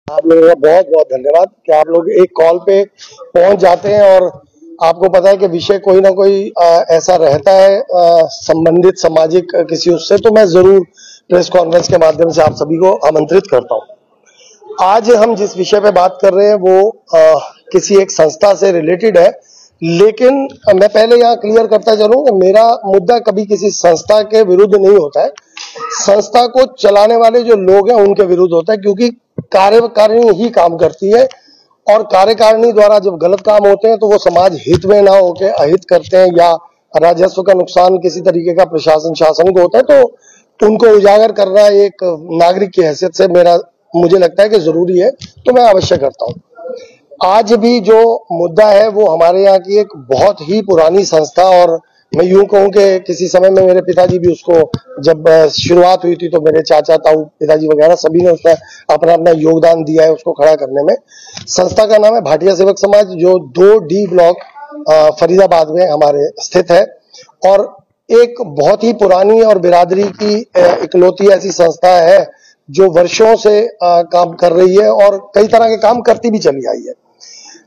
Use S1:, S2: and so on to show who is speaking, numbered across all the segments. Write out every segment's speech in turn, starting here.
S1: आप लोगों का बहुत बहुत धन्यवाद कि आप लोग एक कॉल पे पहुंच जाते हैं और आपको पता है कि विषय कोई ना कोई ऐसा रहता है संबंधित सामाजिक किसी उससे, तो मैं जरूर प्रेस कॉन्फ्रेंस के माध्यम से आप सभी को आमंत्रित करता हूं। आज हम जिस विषय पे बात कर रहे हैं वो किसी एक संस्था से रिलेटेड है, लेकिन मैं पहले यहाँ क्लियर करता चलूं कि मेरा मुद्दा कभी किसी संस्था के विरुद्ध नहीं होता है। संस्था को चलाने वाले जो लोग हैं उनके विरुद्ध होता है, क्योंकि कार्यकारिणी ही काम करती है और कार्यकारिणी द्वारा जब गलत काम होते हैं तो वो समाज हित में ना होके अहित करते हैं या राजस्व का नुकसान किसी तरीके का प्रशासन शासन को होता है, तो उनको उजागर करना एक नागरिक की हैसियत से मुझे लगता है कि जरूरी है, तो मैं अवश्य करता हूं। आज भी जो मुद्दा है वो हमारे यहाँ की एक बहुत ही पुरानी संस्था, और मैं यूं कहूं कि किसी समय में मेरे पिताजी भी उसको, जब शुरुआत हुई थी तो मेरे चाचा ताऊ पिताजी वगैरह सभी ने उसमें अपना अपना योगदान दिया है उसको खड़ा करने में। संस्था का नाम है भाटिया सेवक समाज, जो 2D ब्लॉक फरीदाबाद में हमारे स्थित है और एक बहुत ही पुरानी और बिरादरी की इकलौती ऐसी संस्था है जो वर्षों से काम कर रही है और कई तरह के काम करती भी चली आई है।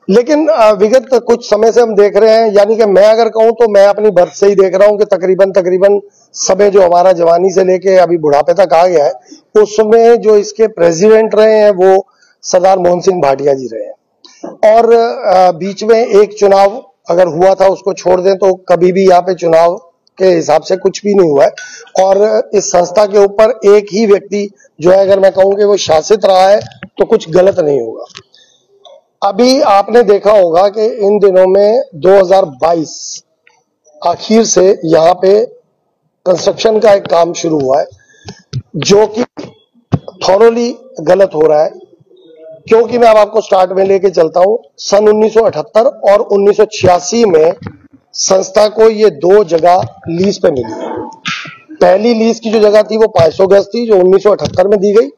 S1: लेकिन विगत कुछ समय से हम देख रहे हैं, यानी कि मैं अगर कहूं तो मैं अपनी बर्थ से ही देख रहा हूं कि तकरीबन समय जो हमारा जवानी से लेके अभी बुढ़ापे तक आ गया है, उसमें जो इसके प्रेसिडेंट रहे हैं वो सरदार मोहन सिंह भाटिया जी रहे हैं। और बीच में एक चुनाव अगर हुआ था उसको छोड़ दें तो कभी भी यहाँ पे चुनाव के हिसाब से कुछ भी नहीं हुआ है। और इस संस्था के ऊपर एक ही व्यक्ति जो है, अगर मैं कहूं कि वो शासित रहा है तो कुछ गलत नहीं होगा। अभी आपने देखा होगा कि इन दिनों में 2022 आखिर से यहाँ पे कंस्ट्रक्शन का एक काम शुरू हुआ है जो कि थॉरोली गलत हो रहा है। क्योंकि मैं अब आपको स्टार्ट में लेके चलता हूं, सन 1978 और 1986 में संस्था को ये 2 जगह लीज पे मिली। पहली लीज की जो जगह थी वो 500 गज थी जो 1978 में दी गई,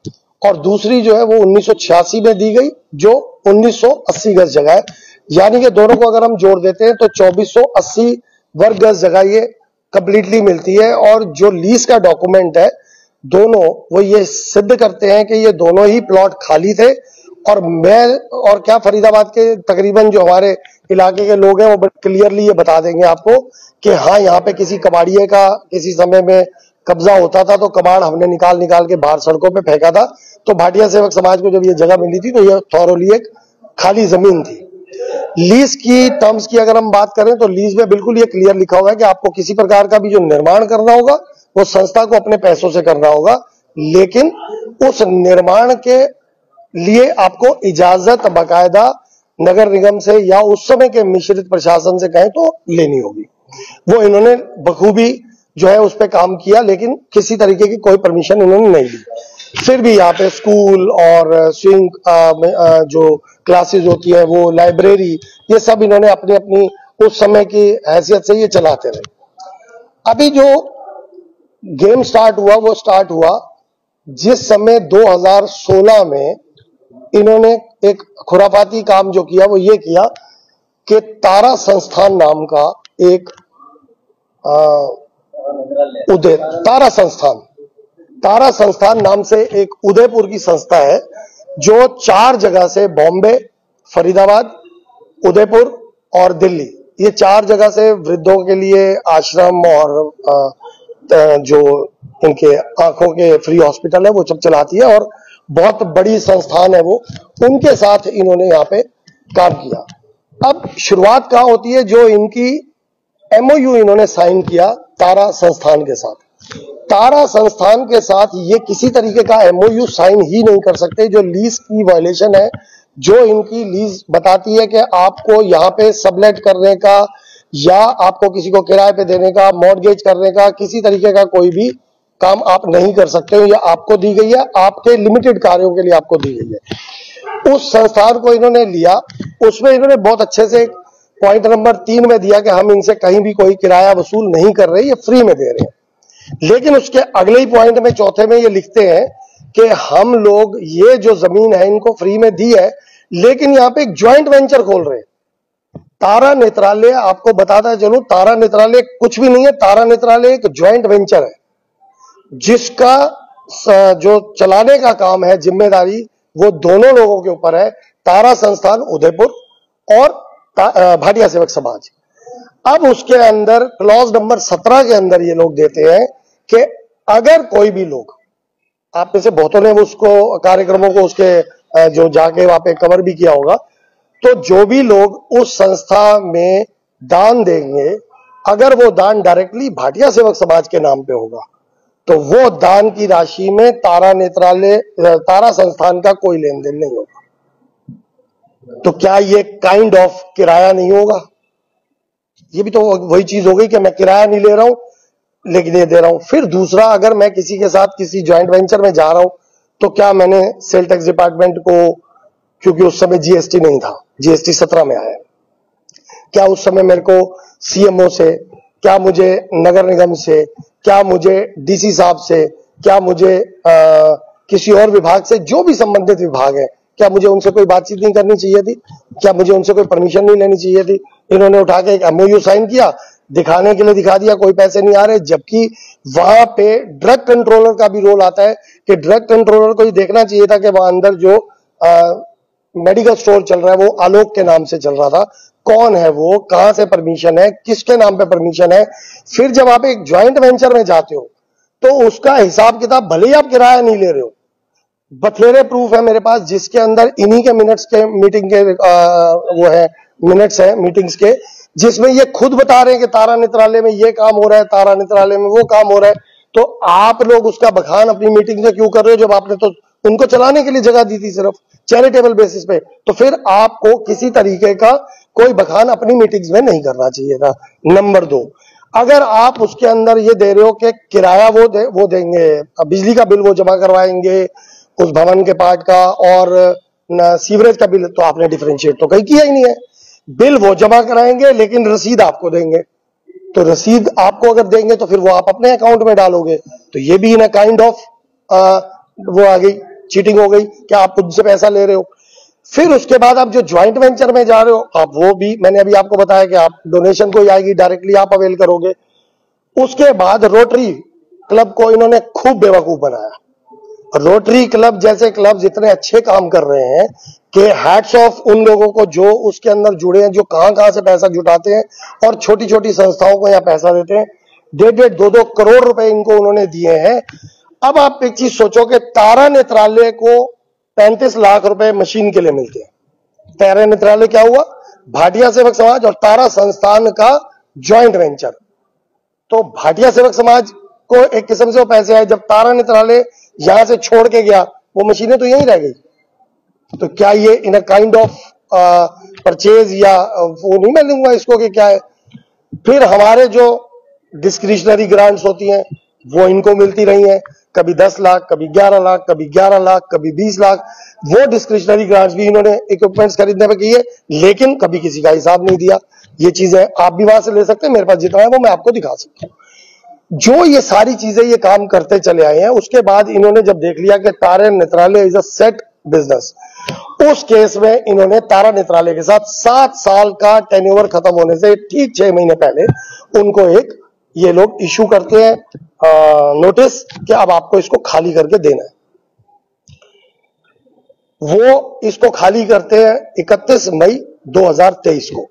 S1: और दूसरी जो है वो 1986 में दी गई जो 1980 गज जगह है। यानी कि दोनों को अगर हम जोड़ देते हैं तो 2480 वर्ग गज जगह ये कंप्लीटली मिलती है। और जो लीज का डॉक्यूमेंट है दोनों वो ये सिद्ध करते हैं कि ये दोनों ही प्लॉट खाली थे। और मैं और क्या फरीदाबाद के तकरीबन जो हमारे इलाके के लोग हैं वो क्लियरली ये बता देंगे आपको कि हाँ, यहाँ पे किसी कबाड़िए का किसी समय में कब्जा होता था तो कबाड़ हमने निकाल के बाहर सड़कों पे फेंका था। तो भाटिया सेवक समाज को जब ये जगह मिली थी तो ये थॉरोली एक खाली जमीन थी। लीज की टर्म्स की अगर हम बात करें तो लीज में बिल्कुल ये क्लियर लिखा हुआ है कि आपको किसी प्रकार का भी जो निर्माण करना होगा वो संस्था को अपने पैसों से करना होगा, लेकिन उस निर्माण के लिए आपको इजाजत बाकायदा नगर निगम से या उस समय के मिश्रित प्रशासन से कहें तो लेनी होगी। वो इन्होंने बखूबी जो है उस पर काम किया, लेकिन किसी तरीके की कोई परमिशन इन्होंने नहीं ली। फिर भी यहाँ पे स्कूल और स्विंग जो क्लासेस होती है, वो लाइब्रेरी, ये सब इन्होंने अपनी अपनी उस समय की हैसियत से ये चलाते रहे। अभी जो गेम स्टार्ट हुआ वो स्टार्ट हुआ जिस समय 2016 में इन्होंने एक खुराफाती काम जो किया वो ये किया कि तारा संस्थान नाम का एक तारा संस्थान नाम से एक उदयपुर की संस्था है जो 4 जगह से, बॉम्बे, फरीदाबाद, उदयपुर और दिल्ली, ये 4 जगह से वृद्धों के लिए आश्रम और जो इनके आंखों के फ्री हॉस्पिटल है वो सब चलाती है और बहुत बड़ी संस्थान है वो। उनके साथ इन्होंने यहाँ पे काम किया। अब शुरुआत कहाँ होती है, जो इनकी MOU इन्होंने साइन किया तारा संस्थान के साथ। तारा संस्थान के साथ ये किसी तरीके का MOU साइन ही नहीं कर सकते, जो लीज की वायलेशन है। जो इनकी लीज बताती है कि आपको यहाँ पे सबलेट करने का या आपको किसी को किराए पे देने का, मॉर्गेज करने का, किसी तरीके का कोई भी काम आप नहीं कर सकते हो, या आपको दी गई है, आपके लिमिटेड कार्यों के लिए आपको दी गई है। उस संस्थान को इन्होंने लिया, उसमें इन्होंने बहुत अच्छे से पॉइंट नंबर 3 में दिया कि हम इनसे कहीं भी कोई किराया वसूल नहीं कर रहे, ये फ्री में दे रहे हैं। लेकिन उसके अगले ही पॉइंट में, चौथे में, ये लिखते हैं कि हम लोग ये जो जमीन है इनको फ्री में दी है, लेकिन यहाँ पे एक ज्वाइंट वेंचर खोल रहे हैं। तारा नेत्रालय, आपको बताता चलूं, तारा नेत्रालय कुछ भी नहीं है। तारा नेत्रालय एक ज्वाइंट वेंचर है जिसका जो चलाने का काम है, जिम्मेदारी वो दोनों लोगों के ऊपर है, तारा संस्थान उदयपुर और भाटिया सेवक समाज। अब उसके अंदर क्लॉज नंबर 17 के अंदर ये लोग देते हैं कि अगर कोई भी लोग, आप में से बहुतों ने उसको कार्यक्रमों को उसके जो जाके वहां पे कवर भी किया होगा, तो जो भी लोग उस संस्था में दान देंगे, अगर वो दान डायरेक्टली भाटिया सेवक समाज के नाम पे होगा, तो वो दान की राशि में तारा नेत्रालय, तारा संस्थान का कोई लेन देन नहीं होगा। तो क्या ये काइंड ऑफ किराया नहीं होगा? ये भी तो वही चीज हो गई कि मैं किराया नहीं ले रहा हूं लेकिन ये दे रहा हूं। फिर दूसरा, अगर मैं किसी के साथ किसी ज्वाइंट वेंचर में जा रहा हूं, तो क्या मैंने सेल टैक्स डिपार्टमेंट को, क्योंकि उस समय जीएसटी नहीं था, जीएसटी 17 में आया, क्या उस समय मेरे को सीएमओ से, क्या मुझे नगर निगम से, क्या मुझे डीसी साहब से, क्या मुझे किसी और विभाग से, जो भी संबंधित विभाग है, क्या मुझे उनसे कोई बातचीत नहीं करनी चाहिए थी? क्या मुझे उनसे कोई परमिशन नहीं लेनी चाहिए थी? इन्होंने उठा के एक एमओयू साइन किया, दिखाने के लिए दिखा दिया, कोई पैसे नहीं आ रहे, जबकि वहां पे ड्रग कंट्रोलर का भी रोल आता है कि ड्रग कंट्रोलर को ही देखना चाहिए था कि वहां अंदर जो मेडिकल स्टोर चल रहा है वो आलोक के नाम से चल रहा था, कौन है वो, कहां से परमिशन है, किसके नाम पे परमिशन है। फिर जब आप एक ज्वाइंट वेंचर में जाते हो तो उसका हिसाब किताब, भले ही आप किराया नहीं ले रहे हो, बथेरे प्रूफ है मेरे पास जिसके अंदर इन्हीं के मिनट्स के मीटिंग के वो है, मिनट्स है मीटिंग्स के, जिसमें ये खुद बता रहे हैं कि तारा नेत्रालय में ये काम हो रहा है, तारा नेत्रालय में वो काम हो रहा है। तो आप लोग उसका बखान अपनी मीटिंग में क्यों कर रहे हो, जब आपने तो उनको चलाने के लिए जगह दी थी सिर्फ चैरिटेबल बेसिस पे? तो फिर आपको किसी तरीके का कोई बखान अपनी मीटिंग्स में नहीं करना चाहिए था। नंबर 2, अगर आप उसके अंदर ये दे रहे हो कि किराया वो देंगे, बिजली का बिल वो जमा करवाएंगे उस भवन के पार्ट का, और सीवरेज का बिल, तो आपने डिफरेंशिएट तो कहीं किया ही नहीं है। बिल वो जमा कराएंगे लेकिन रसीद आपको देंगे, तो रसीद आपको अगर देंगे तो फिर वो आप अपने अकाउंट में डालोगे, तो ये भी इन काइंड ऑफ वो आ गई, चीटिंग हो गई कि आप उनसे पैसा ले रहे हो। फिर उसके बाद आप जो ज्वाइंट वेंचर में जा रहे हो, आप वो भी, मैंने अभी आपको बताया कि आप डोनेशन को ही आएगी, डायरेक्टली आप अवेल करोगे। उसके बाद रोटरी क्लब को इन्होंने खूब बेवकूफ बनाया। रोटरी क्लब जैसे क्लब इतने अच्छे काम कर रहे हैं कि हैट्स ऑफ उन लोगों को जो उसके अंदर जुड़े हैं, जो कहां से पैसा जुटाते हैं और छोटी छोटी संस्थाओं को यहां पैसा देते हैं। 1.5 2 करोड़ रुपए इनको उन्होंने दिए हैं। अब आप एक चीज सोचो कि तारा नेत्रालय को 35 लाख रुपए मशीन के लिए मिलते हैं। तारा नेत्रालय क्या हुआ? भाटिया सेवक समाज और तारा संस्थान का ज्वाइंट वेंचर। तो भाटिया सेवक समाज को एक किस्म से वो पैसे आए, जब तारा नेत्रालय यहां से छोड़ के गया, वो मशीनें तो यहीं रह गई। तो क्या ये इन अ काइंड ऑफ परचेज, या वो नहीं मैं लूंगा इसको कि क्या है। फिर हमारे जो डिस्क्रिशनरी ग्रांट्स होती हैं वो इनको मिलती रही हैं, कभी 10 लाख, कभी 11 लाख, कभी 11 लाख, कभी 20 लाख। वो डिस्क्रिशनरी ग्रांट्स भी इन्होंने इक्विपमेंट्स खरीदने में किए, लेकिन कभी किसी का हिसाब नहीं दिया। ये चीजें आप भी वहां से ले सकते हैं, मेरे पास जितना है वो मैं आपको दिखा सकता हूं। जो ये सारी चीजें ये काम करते चले आए हैं, उसके बाद इन्होंने जब देख लिया कि तारा नेत्रालय इज अ सेट बिजनेस, उस केस में इन्होंने तारा नेत्रालय के साथ 7 साल का टेन्योवर खत्म होने से ठीक 6 महीने पहले उनको एक ये लोग इशू करते हैं नोटिस कि अब आपको इसको खाली करके देना है। वो इसको खाली करते हैं 31 मई 2023 को,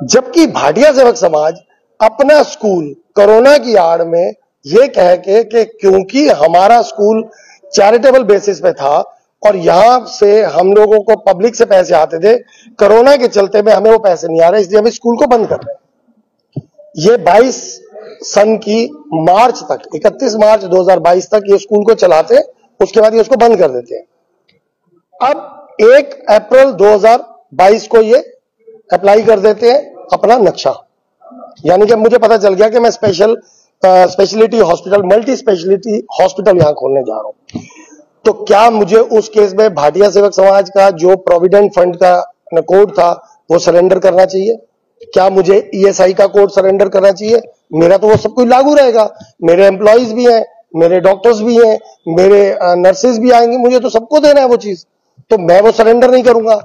S1: जबकि भाटिया सेवक समाज अपना स्कूल कोरोना की आड़ में ये कह के कि क्योंकि हमारा स्कूल चैरिटेबल बेसिस पे था और यहां से हम लोगों को पब्लिक से पैसे आते थे, कोरोना के चलते में हमें वो पैसे नहीं आ रहे, इसलिए हम स्कूल को बंद कर रहे हैं। ये 22 सन की मार्च तक, 31 मार्च 2022 तक ये स्कूल को चलाते, उसके बाद ये उसको बंद कर देते हैं। अब 1 अप्रैल 2022 को ये अप्लाई कर देते हैं अपना नक्शा, यानी कि मुझे पता चल गया कि मैं speciality hospital, multi speciality hospital यहां खोलने जा रहा हूं। तो क्या मुझे उस केस में भाटिया सेवक समाज का जो प्रोविडेंट फंड का कोड था वो सरेंडर करना चाहिए? क्या मुझे ईएसआई का कोड सरेंडर करना चाहिए? मेरा तो वो सब कुछ लागू रहेगा, मेरे एम्प्लॉइज भी हैं, मेरे डॉक्टर्स भी हैं, मेरे नर्सेज भी आएंगे, मुझे तो सबको देना है वो चीज, तो मैं वो सरेंडर नहीं करूंगा।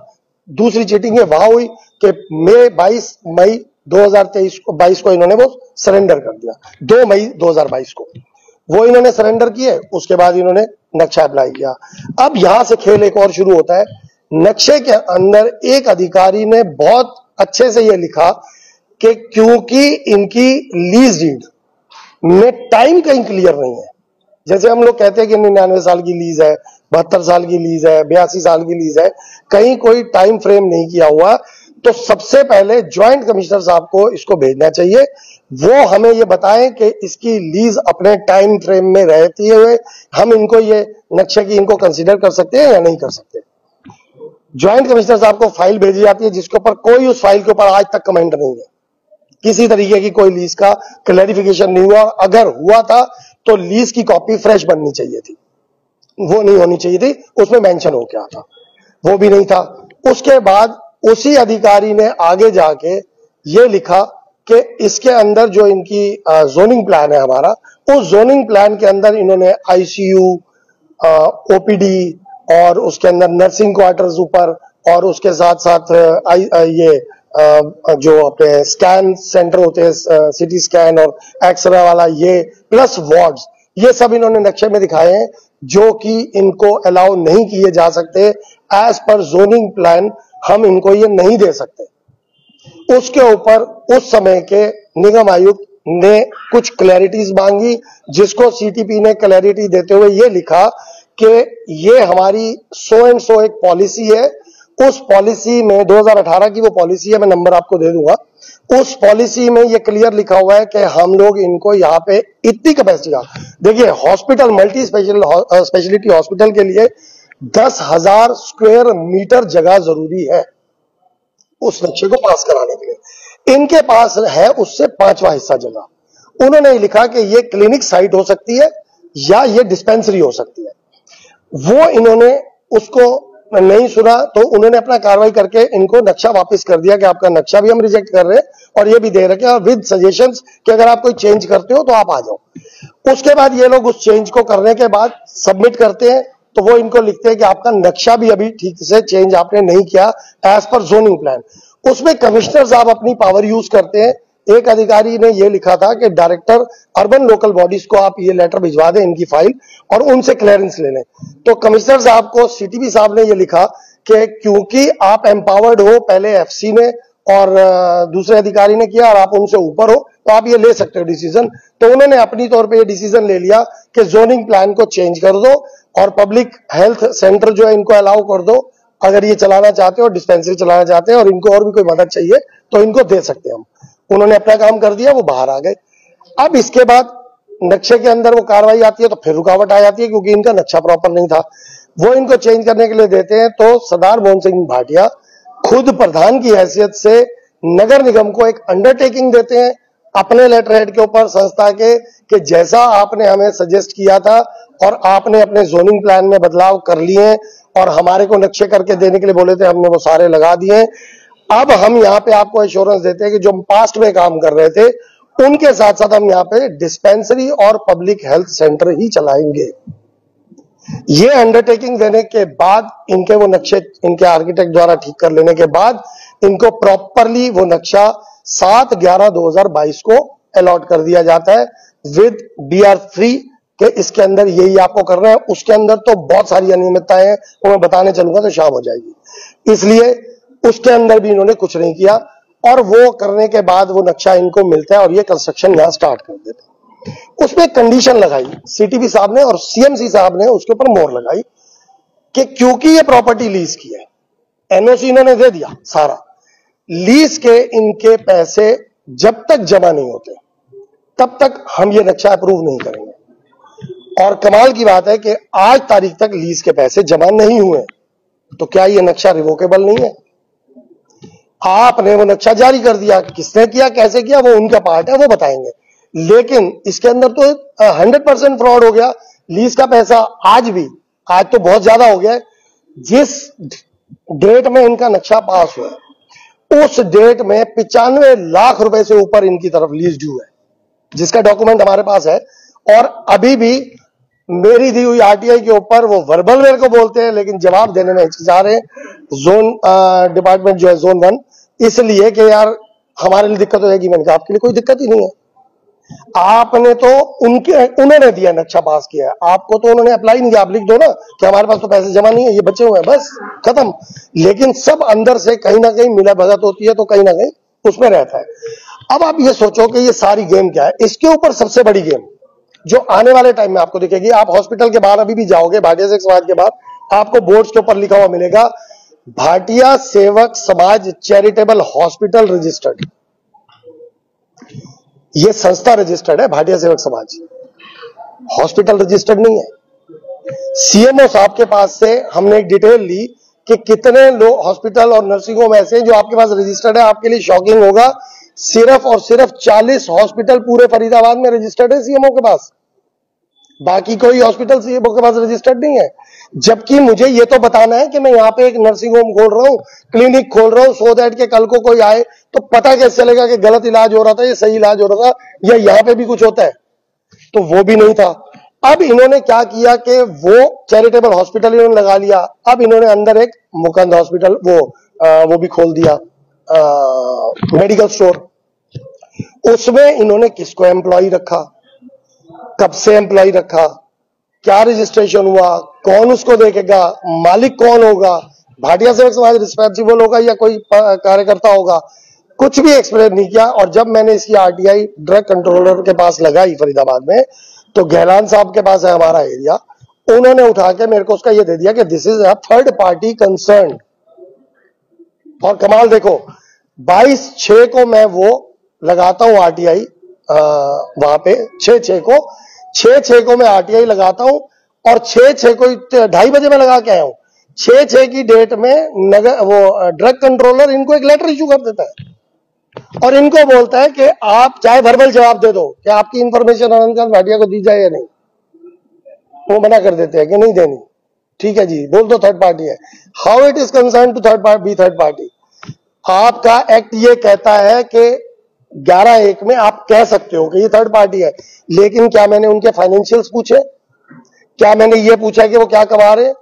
S1: दूसरी चीटिंग है वहां हुई कि 22 मई 2022 को इन्होंने वो सरेंडर कर दिया। 2 मई 2022 को वो इन्होंने सरेंडर किए, उसके बाद इन्होंने नक्शा अप्लाई किया। अब यहां से खेल एक और शुरू होता है। नक्शे के अंदर एक अधिकारी ने बहुत अच्छे से यह लिखा कि क्योंकि इनकी लीज डीड में टाइम कहीं क्लियर नहीं है, जैसे हम लोग कहते हैं कि 99 साल की लीज है, 72 साल की लीज है, 82 साल की लीज है, कहीं कोई टाइम फ्रेम नहीं किया हुआ, तो सबसे पहले ज्वाइंट कमिश्नर साहब को इसको भेजना चाहिए। वो हमें ये बताएं कि इसकी लीज अपने टाइम फ्रेम में रहती हुए हम इनको ये नक्शे की इनको कंसीडर कर सकते हैं या नहीं कर सकते। ज्वाइंट कमिश्नर साहब को फाइल भेजी जाती है जिसके ऊपर कोई उस फाइल के ऊपर आज तक कमेंट नहीं है, किसी तरीके की कोई लीज का क्लैरिफिकेशन नहीं हुआ। अगर हुआ था तो लीज की कॉपी फ्रेश बननी चाहिए थी, वो नहीं होनी चाहिए थी, उसमें मेंशन हो क्या था, वो भी नहीं था। उसके बाद उसी अधिकारी ने आगे जाके ये लिखा कि इसके अंदर जो इनकी जोनिंग प्लान है हमारा, उस जोनिंग प्लान के अंदर इन्होंने आईसीयू, ओपीडी और उसके अंदर नर्सिंग क्वार्टर्स ऊपर, और उसके साथ साथ ये जो अपने स्कैन सेंटर होते हैं, सिटी स्कैन और एक्सरे वाला, ये प्लस वार्ड्स, ये सब इन्होंने नक्शे में दिखाए हैं जो कि इनको अलाउ नहीं किए जा सकते। एज पर जोनिंग प्लान हम इनको ये नहीं दे सकते। उसके ऊपर उस समय के निगम आयुक्त ने कुछ क्लैरिटीज मांगी, जिसको सीटीपी ने क्लैरिटी देते हुए ये लिखा कि ये हमारी सो एंड सो एक पॉलिसी है। उस पॉलिसी में 2018 की वो पॉलिसी है, मैं नंबर आपको दे दूंगा। उस पॉलिसी में ये क्लियर लिखा हुआ है कि हम लोग इनको यहाँ पे इतनी कैपेसिटी का, देखिए हॉस्पिटल, मल्टी स्पेशलिटी हॉस्पिटल के लिए 10,000 स्क्वायर मीटर जगह जरूरी है उस नक्शे को पास कराने के लिए। इनके पास है उससे 5वां हिस्सा जगह। उन्होंने लिखा कि ये क्लिनिक साइट हो सकती है या ये डिस्पेंसरी हो सकती है। वो इन्होंने उसको नहीं सुना, तो उन्होंने अपना कार्रवाई करके इनको नक्शा वापस कर दिया कि आपका नक्शा भी हम रिजेक्ट कर रहे हैं और ये भी दे रखे हैं, और विद सजेशंस कि अगर आप कोई चेंज करते हो तो आप आ जाओ। उसके बाद ये लोग उस चेंज को करने के बाद सबमिट करते हैं, तो वो इनको लिखते हैं कि आपका नक्शा भी अभी ठीक से चेंज आपने नहीं किया एज पर जोनिंग प्लान। उसमें कमिश्नर साहब अपनी पावर यूज करते हैं। एक अधिकारी ने यह लिखा था कि डायरेक्टर अर्बन लोकल बॉडीज को आप ये लेटर भिजवा दें इनकी फाइल, और उनसे क्लियरेंस ले लें। तो कमिश्नर साहब को सीटीबी साहब ने यह लिखा कि क्योंकि आप एम्पावर्ड हो, पहले एफसी ने और दूसरे अधिकारी ने किया और आप उनसे ऊपर हो, तो आप ये ले सकते हो डिसीजन। तो उन्होंने अपनी तौर पे ये डिसीजन ले लिया कि जोनिंग प्लान को चेंज कर दो और पब्लिक हेल्थ सेंटर जो है इनको अलाउ कर दो, अगर ये चलाना चाहते हो, डिस्पेंसरी चलाना चाहते हैं और इनको और भी कोई मदद चाहिए तो इनको दे सकते हैं हम। उन्होंने अपना काम कर दिया, वो बाहर आ गए। अब इसके बाद नक्शे के अंदर वो कार्रवाई आती है तो फिर रुकावट आ जाती है, क्योंकि इनका नक्शा प्रॉपर नहीं था। वो इनको चेंज करने के लिए देते हैं, तो सरदार मोहन सिंह भाटिया खुद प्रधान की हैसियत से नगर निगम को एक अंडरटेकिंग देते हैं अपने लेटर हेड के ऊपर संस्था के, कि जैसा आपने हमें सजेस्ट किया था और आपने अपने जोनिंग प्लान में बदलाव कर लिए और हमारे को नक्शे करके देने के लिए बोले थे, हमने वो सारे लगा दिए। अब हम यहाँ पे आपको एश्योरेंस देते हैं कि जो हम पास्ट में काम कर रहे थे उनके साथ साथ हम यहाँ पे डिस्पेंसरी और पब्लिक हेल्थ सेंटर ही चलाएंगे। ये अंडरटेकिंग देने के बाद इनके वो नक्शे इनके आर्किटेक्ट द्वारा ठीक कर लेने के बाद इनको प्रॉपरली वो नक्शा 7/11/2022 को अलॉट कर दिया जाता है विद BR3 के इसके अंदर यही आपको करना है। उसके अंदर तो बहुत सारी अनियमितताएं हैं, वो मैं बताने चलूंगा तो शाम हो जाएगी, इसलिए उसके अंदर भी इन्होंने कुछ नहीं किया। और वो करने के बाद वो नक्शा इनको मिलता है और ये कंस्ट्रक्शन यहां स्टार्ट कर देते हैं। उसमें कंडीशन लगाई सीटीबी साहब ने और सीएमसी साहब ने उसके ऊपर मोहर लगाई कि क्योंकि ये प्रॉपर्टी लीज की है, एनओसी इन्होंने दे दिया सारा, लीज के इनके पैसे जब तक जमा नहीं होते तब तक हम ये नक्शा अप्रूव नहीं करेंगे। और कमाल की बात है कि आज तारीख तक लीज के पैसे जमा नहीं हुए, तो क्या ये नक्शा रिवोकेबल नहीं है? आपने वो नक्शा जारी कर दिया, किसने किया, कैसे किया, वो उनका पार्ट है, वो बताएंगे। लेकिन इसके अंदर तो 100% फ्रॉड हो गया। लीज का पैसा आज तो बहुत ज्यादा हो गया है। जिस डेट में इनका नक्शा पास हुआ उस डेट में 95 लाख रुपए से ऊपर इनकी तरफ लीज ड्यू है, जिसका डॉक्यूमेंट हमारे पास है। और अभी भी मेरी दी हुई आरटीआई के ऊपर वो वर्बल मेरे को बोलते हैं, लेकिन जवाब देने में हिचकिचा रहे हैं जोन डिपार्टमेंट जो है जोन 1, इसलिए कि यार हमारे लिए दिक्कत हो जाएगी। मैंने कहा आपके लिए कोई दिक्कत ही नहीं है, आपने तो उन्होंने दिया, नक्शा पास किया है, आपको तो उन्होंने अप्लाई नहीं किया। आप लिख दो ना कि हमारे पास तो पैसे जमा नहीं है, ये बचे हुए हैं, बस खत्म। लेकिन सब अंदर से कहीं ना कहीं मिला भगत होती है, तो कहीं ना कहीं उसमें रहता है। अब आप ये सोचो कि ये सारी गेम क्या है, इसके ऊपर सबसे बड़ी गेम जो आने वाले टाइम में आपको दिखेगी। आप हॉस्पिटल के बाहर अभी भी जाओगे, भाटिया सेवक समाज के बाहर आपको बोर्ड्स के ऊपर लिखा हुआ मिलेगा, भाटिया सेवक समाज चैरिटेबल हॉस्पिटल रजिस्टर्ड। ये संस्था रजिस्टर्ड है, भाटिया सेवक समाज, हॉस्पिटल रजिस्टर्ड नहीं है। सीएमओ साहब के पास से हमने एक डिटेल ली कि कितने लोग हॉस्पिटल और नर्सिंग होम ऐसे हैं जो आपके पास रजिस्टर्ड है। आपके लिए शॉकिंग होगा, सिर्फ और सिर्फ 40 हॉस्पिटल पूरे फरीदाबाद में रजिस्टर्ड है सीएमओ के पास, बाकी कोई हॉस्पिटल सीएमओ के पास रजिस्टर्ड नहीं है। जबकि मुझे ये तो बताना है कि मैं यहाँ पे एक नर्सिंग होम खोल रहा हूँ, क्लिनिक खोल रहा हूँ, सो दैट के कल को कोई आए तो पता कैसे चलेगा कि गलत इलाज हो रहा था या सही इलाज हो रहा था, या यहाँ पे भी कुछ होता है। तो वो भी नहीं था। अब इन्होंने क्या किया कि वो चैरिटेबल हॉस्पिटल इन्होंने लगा लिया। अब इन्होंने अंदर एक मुकंद हॉस्पिटल वो भी खोल दिया, मेडिकल स्टोर। उसमें इन्होंने किसको एम्प्लॉय रखा, कब से एम्प्लॉय रखा, क्या रजिस्ट्रेशन हुआ, कौन उसको देखेगा, मालिक कौन होगा, भाटिया सेवक समाज रिस्पॉन्सिबल होगा या कोई कार्यकर्ता होगा, कुछ भी एक्सप्लेन नहीं किया। और जब मैंने इसकी आरटीआई ड्रग कंट्रोलर के पास लगाई फरीदाबाद में, तो गहलान साहब के पास है हमारा एरिया, उन्होंने उठा के मेरे को उसका ये दे दिया कि this is a third party concern. और कमाल देखो, 22/6 को मैं वो लगाता हूं आरटीआई, वहां पे 6/6 को मैं आरटीआई लगाता हूं, और 6/6 को 2:30 बजे मैं लगा के आया हूं। 6/6 की डेट में वो ड्रग कंट्रोलर इनको एक लेटर इशू कर देता है और इनको बोलता है कि आप चाहे वर्बल जवाब दे दो कि आपकी इंफॉर्मेशन आनंद भाटिया को दी जाए या नहीं। वो मना कर देते हैं कि नहीं देनी, ठीक है जी, बोल दो थर्ड पार्टी है। How it is concern to third party. आपका एक्ट ये कहता है कि 11(1) में आप कह सकते हो कि ये थर्ड पार्टी है, लेकिन क्या मैंने उनके फाइनेंशियल्स पूछे, क्या मैंने ये पूछा कि वो क्या कमा रहे,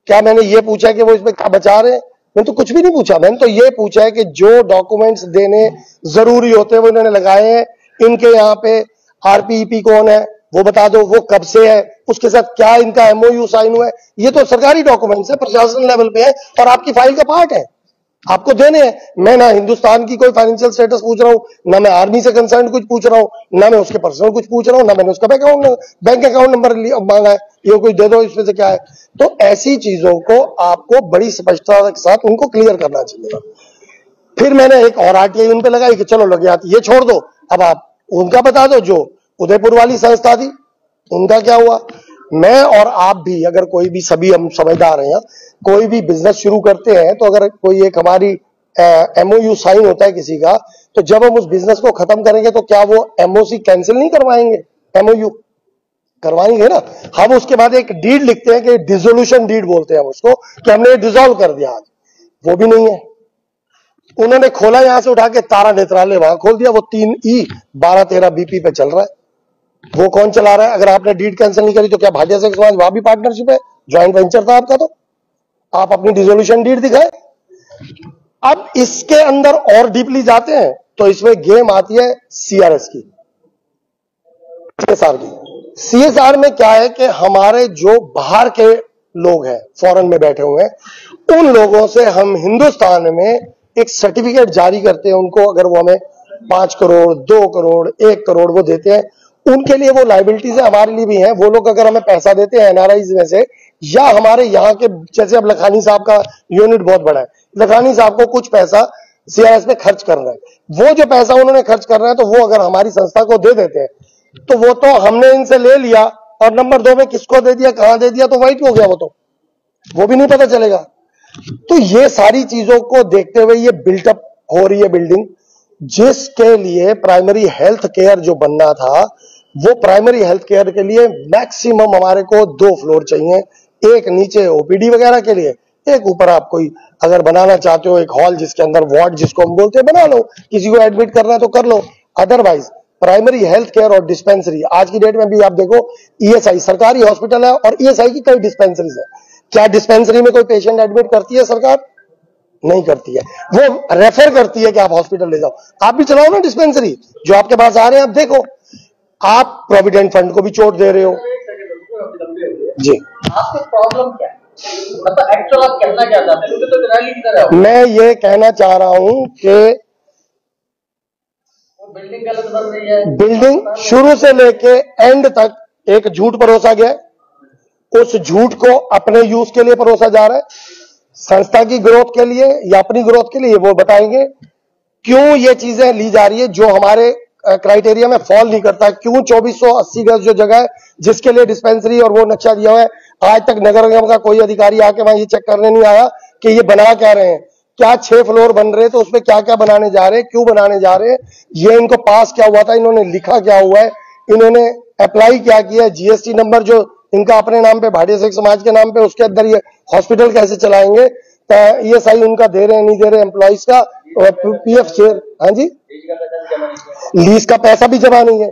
S1: क्या मैंने ये पूछा कि वो इसमें क्या बचा रहे? मैंने तो कुछ भी नहीं पूछा। मैंने तो ये पूछा है कि जो डॉक्यूमेंट्स देने जरूरी होते हैं वो इन्होंने लगाए हैं, इनके यहाँ पे आरपीईपी कौन है वो बता दो, वो कब से है, उसके साथ क्या इनका एमओयू साइन हुआ है। ये तो सरकारी डॉक्यूमेंट्स है, प्रशासन लेवल पे है और आपकी फाइल का पार्ट है, आपको देने हैं। मैं ना हिंदुस्तान की कोई फाइनेंशियल स्टेटस पूछ रहा हूं, ना मैं आर्मी से कंसर्न कुछ पूछ रहा हूं, ना मैं उसके पर्सनल कुछ पूछ रहा हूं, ना मैंने उसका बैंक अकाउंट नंबर मांगा है, ये कुछ दे दो इसमें से क्या है। तो ऐसी चीजों को आपको बड़ी स्पष्टता के साथ उनको क्लियर करना चाहिए। फिर मैंने एक और आरटीआई उन पे लगाई कि चलो लग गया, ये छोड़ दो, अब आप उनका बता दो। जो उदयपुर वाली संस्था थी उनका क्या हुआ। मैं और आप भी, अगर कोई भी, सभी हम समझदार हैं, कोई भी बिजनेस शुरू करते हैं तो अगर कोई एक हमारी एमओयू साइन होता है किसी का, तो जब हम उस बिजनेस को खत्म करेंगे तो क्या वो एमओसी कैंसिल नहीं करवाएंगे, एमओयू करवाएंगे ना। हम उसके बाद एक डीड लिखते हैं कि डिसोल्यूशन डीड बोलते हैं हम उसको, कि हमने डिसॉल्व कर दिया आज, वो भी नहीं है। उन्होंने खोला यहां से उठा के तारा नेत्रालय वहां खोल दिया, वो 3E 1213 BP पे चल रहा है। वो कौन चला रहा है? अगर आपने डीड कैंसिल नहीं करी तो क्या भाटिया सेवक समाज वहां भी पार्टनरशिप है, ज्वाइंट वेंचर था आपका, तो आप अपनी डिसोल्यूशन डीड दिखाए। अब इसके अंदर और डीपली जाते हैं तो इसमें गेम आती है सीआरएस की, सीएसआर की। सीएसआर में क्या है कि हमारे जो बाहर के लोग हैं, फॉरेन में बैठे हुए हैं, उन लोगों से हम हिंदुस्तान में एक सर्टिफिकेट जारी करते हैं उनको। अगर वो हमें 5 करोड़, 2 करोड़, 1 करोड़ वो देते हैं, उनके लिए वो लाइबिलिटीज है, हमारे लिए भी है। वो लोग अगर हमें पैसा देते हैं एनआरआईज में से, या हमारे यहाँ के, जैसे अब लखानी साहब का यूनिट बहुत बड़ा है, लखानी साहब को कुछ पैसा सीआरएस में खर्च करना है, वो जो पैसा उन्होंने खर्च करना है तो वो अगर हमारी संस्था को दे देते हैं तो वो तो हमने इनसे ले लिया, और नंबर 2 में किसको दे दिया, कहां दे दिया, तो वाइट हो गया, वो भी नहीं पता चलेगा। तो ये सारी चीजों को देखते हुए ये बिल्टअप हो रही है बिल्डिंग, जिसके लिए प्राइमरी हेल्थ केयर जो बनना था, वो प्राइमरी हेल्थ केयर के लिए मैक्सिमम हमारे को 2 फ्लोर चाहिए, एक नीचे ओपीडी वगैरह के लिए, एक ऊपर आप कोई अगर बनाना चाहते हो एक हॉल जिसके अंदर वार्ड जिसको हम बोलते हैं बना लो, किसी को एडमिट करना है तो कर लो। अदरवाइज प्राइमरी हेल्थ केयर और डिस्पेंसरी, आज की डेट में भी आप देखो ईएसआई सरकारी हॉस्पिटल है और ईएसआई की कई डिस्पेंसरीज है, क्या डिस्पेंसरी में कोई पेशेंट एडमिट करती है सरकार? नहीं करती है, वो रेफर करती है कि आप हॉस्पिटल ले जाओ। आप भी चलाओ ना डिस्पेंसरी, जो आपके पास आ रहे हैं आप देखो, आप प्रोविडेंट फंड को भी चोट दे रहे हो। जी,
S2: आपकी प्रॉब्लम क्या है? मतलब एक्चुअल आप कहना क्या चाहते हैं? तो रैली की तरह
S1: मैं ये कहना चाह रहा हूं कि
S2: बिल्डिंग गलत बन रही है।
S1: बिल्डिंग शुरू से लेके एंड तक एक झूठ परोसा गया, उस झूठ को अपने यूज के लिए परोसा जा रहा है, संस्था की ग्रोथ के लिए या अपनी ग्रोथ के लिए, वो बताएंगे। क्यों ये चीजें ली जा रही है जो हमारे क्राइटेरिया में फॉल नहीं करता? क्यों 2480 गज जो जगह है जिसके लिए डिस्पेंसरी और वो नक्शा दिया हुआ है, आज तक नगर निगम का कोई अधिकारी आके वहां ये चेक करने नहीं आया कि ये बना क्या रहे हैं? क्या 6 फ्लोर बन रहे, तो उसमें क्या क्या बनाने जा रहे हैं, क्यों बनाने जा रहे हैं, ये इनको पास क्या हुआ था, इन्होंने लिखा क्या हुआ है, इन्होंने अप्लाई क्या किया है, जीएसटी नंबर जो इनका अपने नाम पे, भाटिया सिख समाज के नाम पे, उसके अंदर ये हॉस्पिटल कैसे चलाएंगे, ईएसआई उनका दे रहे हैं नहीं दे रहे एम्प्लॉइज का, पीएफ शेयर, हाँ जी, लीज का पैसा भी जमा नहीं है,